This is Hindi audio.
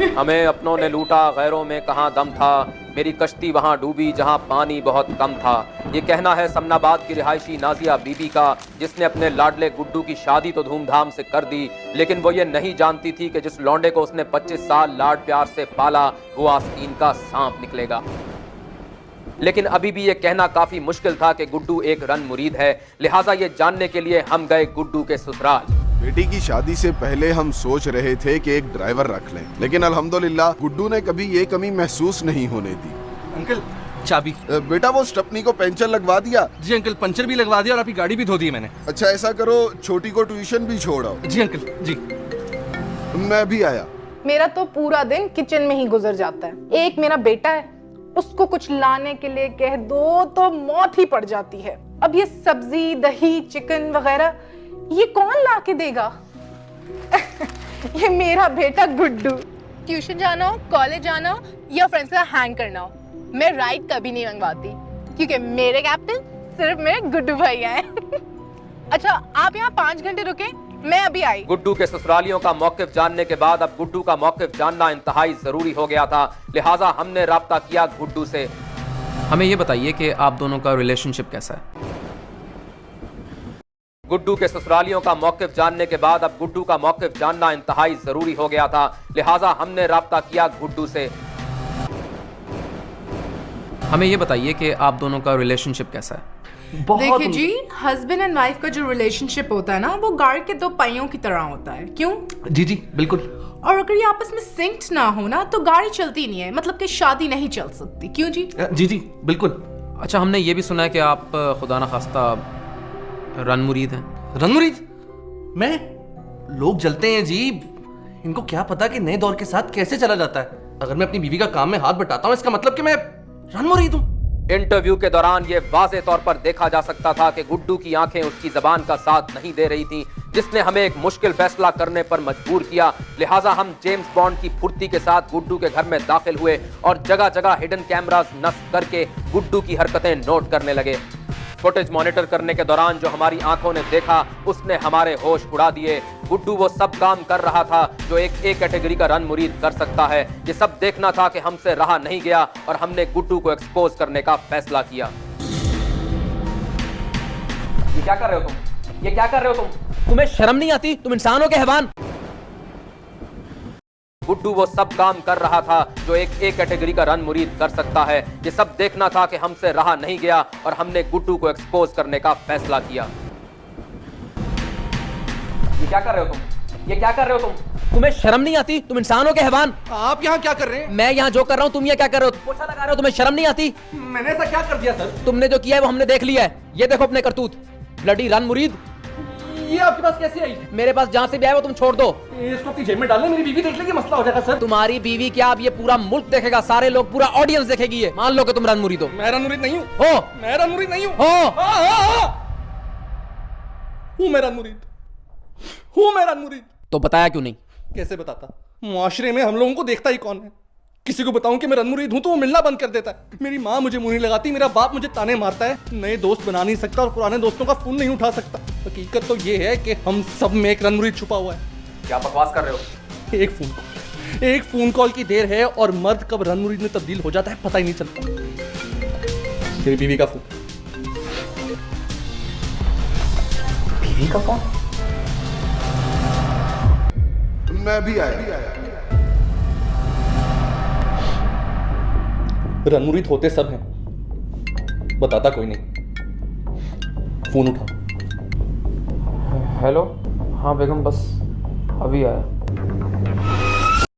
हमें अपनों ने लूटा, गैरों में कहाँ दम था, मेरी कश्ती वहाँ डूबी जहाँ पानी बहुत कम था। ये कहना है समनाबाद की रिहायशी नाजिया बीबी का, जिसने अपने लाडले गुड्डू की शादी तो धूमधाम से कर दी, लेकिन वो ये नहीं जानती थी कि जिस लौंडे को उसने 25 साल लाड प्यार से पाला वो आस्तीन का सांप निकलेगा। लेकिन अभी भी ये कहना काफी मुश्किल था कि गुड्डू एक रन मुरीद है, लिहाजा ये जानने के लिए हम गए गुड्डू के ससुराल। बेटी की शादी से पहले हम सोच रहे थे कि एक ड्राइवर रख लें, लेकिन अल्हम्दुलिल्लाह गुड्डू ने कभी ये कमी महसूस नहीं होने दी। अंकल चाबी। बेटा वो स्टेपनी को पंचर लगवा दिया? जी अंकल, पंचर भी लगवा दिया और आपकी गाड़ी भी धो दी है मैंने। अच्छा ऐसा करो, छोटी को ट्यूशन भी छोड़ो। जी अंकल जी। मैं भी आया। मेरा तो पूरा दिन किचन में ही गुजर जाता है। एक मेरा बेटा है, उसको कुछ लाने के लिए कह दो तो मौत ही पड़ जाती है। अब ये सब्जी दही चिकन वगैरह ये कौन ला के देगा? ये मेरा बेटा गुड्डू। ट्यूशन जाना हो, कॉलेज जाना हो या फ्रेंड्स का हैंग करना हो, मैं राइड कभी नहीं मंगवाती, क्योंकि मेरे कैप्टन सिर्फ मेरे गुड्डू भैया हैं। अच्छा आप यहाँ 5 घंटे रुके, मैं अभी आई। गुड्डू के ससुरालियों का मौकिफ जानने के बाद अब गुड्डू का मौकिफ जानना इंतहाई जरूरी हो गया था, लिहाजा हमने राब्ता किया गुड्डू से। हमें ये बताइए कि आप दोनों का रिलेशनशिप कैसा है? गुड्डू के ससुरालियों का मौकिफ जानने के बाद अब गुड्डू का मौकिफ जानना इंतहाई जरूरी हो गया था, लिहाजा हमने राब्ता किया गुड्डू से। हमें ये बताइए कि आप दोनों का रिलेशनशिप कैसा है? देखिए जी, हस्बैंड एंड वाइफ का जो रिलेशनशिप होता है ना, वो गाड़ी के 2 पहियों की तरह होता है। क्यों? जी जी बिल्कुल। और अगर ये आपस में सिंक्ड ना हो ना तो गाड़ी चलती नहीं है, मतलब कि शादी नहीं चल सकती। क्यों जी? जी जी बिल्कुल। अच्छा, हमने ये भी सुना है कि आप खुदा न खास्ता रन मुरीद हैं। रन मुरीद? मैं? लोग जलते हैं जी, इनको क्या पता कि नए दौर के साथ कैसे चला जाता है। अगर मैं अपनी बीवी का काम में हाथ बटाता हूँ इसका मतलब कि मैं रन मुरीद हूँ। इंटरव्यू के दौरान ये वाज़े तौर पर देखा जा सकता था कि गुड्डू की आंखें उसकी जबान का साथ नहीं दे रही थीं, जिसने हमें एक मुश्किल फैसला करने पर मजबूर किया। लिहाजा हम जेम्स बॉन्ड की फुर्ती के साथ गुड्डू के घर में दाखिल हुए और जगह जगह हिडन कैमरास नस्ब करके गुड्डू की हरकतें नोट करने लगे। फुटेज मॉनिटर करने के दौरान जो हमारी आंखों ने देखा उसने हमारे होश उड़ा दिए। गुड्डू वो सब काम कर रहा था जो एक ए कैटेगरी का रन मुरीद कर सकता है। ये सब देखना था कि हमसे रहा नहीं गया और हमने गुड्डू को एक्सपोज करने का फैसला किया। ये क्या कर रहे हो तुम? ये क्या कर रहे हो तुम? तुम्हें शर्म नहीं आती? तुम इंसान हो के हैवान? गुड्डू वो सब काम कर रहा था जो एक ए कैटेगरी का रन मुरीद कर सकता है। ये सब देखना था कि हमसे रहा नहीं गया और हमने गुड्डू को एक्सपोज करने का फैसला किया। ये क्या कर रहे हो तुम? ये क्या कर रहे हो तुम? तुम्हें शर्म नहीं आती? तुम इंसान हो के हैवान? आप यहाँ क्या कर रहे हैं? मैं यहाँ जो कर रहा हूँ तुम ये क्या कर रहे हो? पोछा लगा रहे हो? तुम्हें शर्म नहीं आती? मैंने ऐसा क्या कर दिया सर? तुमने जो किया है वो हमने देख लिया है। ये देखो अपने करतूत, ब्लडी रन मुरीद। ये आपके पास कैसे आई? मेरे पास जहाँ से भी आया वो तुम छोड़ दो। इसको अपनी जेब में डालने, मेरी बीवी देख लेगी, मसला हो जाएगा सर। तुम्हारी बीवी क्या, अब ये पूरा मुल्क देखेगा, सारे लोग, पूरा ऑडियंस देखेगी ये। मान लो कि तुम रन मुरीद हो। मैं रन मुरीद नहीं हूँ। हो? मैं रन मुरीद नहीं हूँ। हो? हूँ मैं रन मुरीद। हूँ मैं रन मुरीद। तो बताया क्यों नहीं? कैसे बताता? मुआशरे में हम लोगों को देखता ही कौन है? किसी को बताऊं कि मैं रन मुरीद हूं तो वो मिलना बंद कर देता है। मेरी माँ मुझे मुंह नहीं लगाती, मेरा बाप मुझे ताने मारता है, नए दोस्त बना नहीं सकता और पुराने दोस्तों का फोन नहीं उठा सकता। हकीकत तो ये है कि हम सब में एक रन मुरीद छुपा हुआ है। क्या बकवास कर रहे हो? एक फोन कॉल की देर है और मर्द कब रन मुरीद में तब्दील हो जाता है पता ही नहीं चलता। मेरी बीवी का फोन। बीवी का फोन? मैं भी आया। रन मुरीद होते सब हैं, बताता कोई नहीं। फोन उठा। हेलो, हाँ बेगम, बस अभी आया।